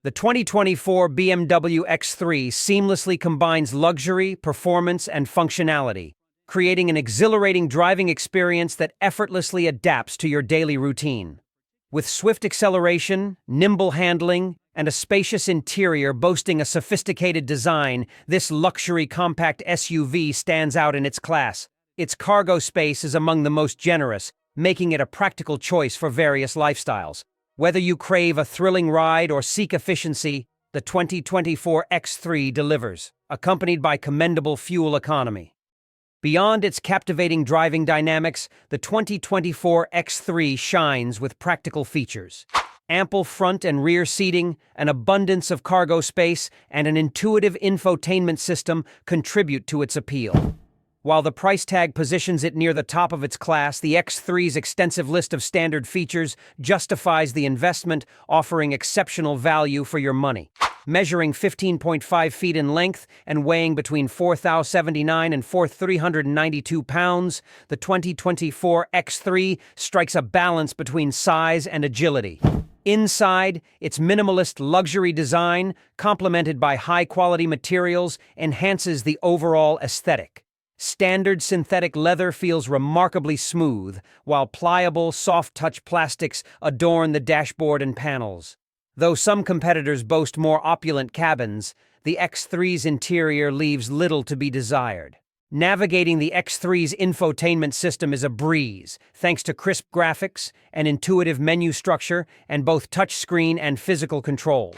The 2024 BMW X3 seamlessly combines luxury, performance, and functionality, creating an exhilarating driving experience that effortlessly adapts to your daily routine. With swift acceleration, nimble handling, and a spacious interior boasting a sophisticated design, this luxury compact SUV stands out in its class. Its cargo space is among the most generous, making it a practical choice for various lifestyles. Whether you crave a thrilling ride or seek efficiency, the 2024 X3 delivers, accompanied by commendable fuel economy. Beyond its captivating driving dynamics, the 2024 X3 shines with practical features. Ample front and rear seating, an abundance of cargo space, and an intuitive infotainment system contribute to its appeal. While the price tag positions it near the top of its class, the X3's extensive list of standard features justifies the investment, offering exceptional value for your money. Measuring 15.5 feet in length and weighing between 4,079 and 4,392 pounds, the 2024 X3 strikes a balance between size and agility. Inside, its minimalist luxury design, complemented by high-quality materials, enhances the overall aesthetic. Standard synthetic leather feels remarkably smooth, while pliable, soft-touch plastics adorn the dashboard and panels. Though some competitors boast more opulent cabins, the X3's interior leaves little to be desired. Navigating the X3's infotainment system is a breeze, thanks to crisp graphics, an intuitive menu structure, and both touchscreen and physical controls.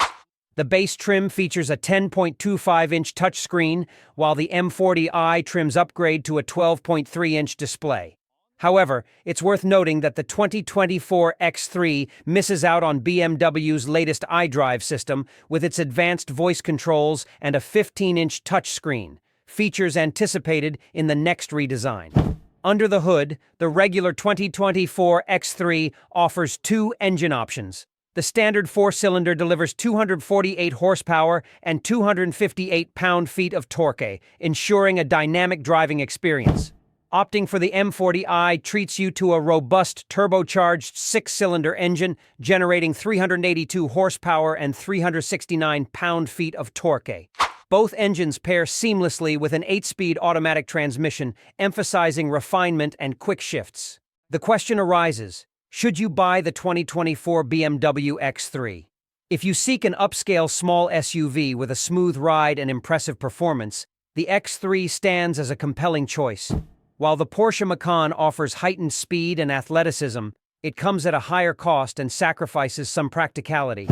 The base trim features a 10.25-inch touchscreen, while the M40i trim's upgrade to a 12.3-inch display. However, it's worth noting that the 2024 X3 misses out on BMW's latest iDrive system with its advanced voice controls and a 15-inch touchscreen, features anticipated in the next redesign. Under the hood, the regular 2024 X3 offers two engine options. The standard four-cylinder delivers 248 horsepower and 258 pound-feet of torque, ensuring a dynamic driving experience. Opting for the M40i treats you to a robust turbocharged six-cylinder engine, generating 382 horsepower and 369 pound-feet of torque. Both engines pair seamlessly with an 8-speed automatic transmission, emphasizing refinement and quick shifts. The question arises, should you buy the 2024 BMW X3? If you seek an upscale small SUV with a smooth ride and impressive performance, the X3 stands as a compelling choice. While the Porsche Macan offers heightened speed and athleticism, it comes at a higher cost and sacrifices some practicality.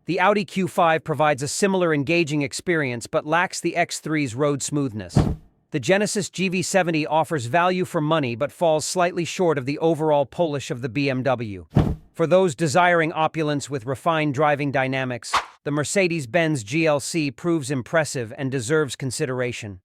The Audi Q5 provides a similar engaging experience but lacks the X3's road smoothness. The Genesis GV70 offers value for money but falls slightly short of the overall polish of the BMW. For those desiring opulence with refined driving dynamics, the Mercedes-Benz GLC proves impressive and deserves consideration.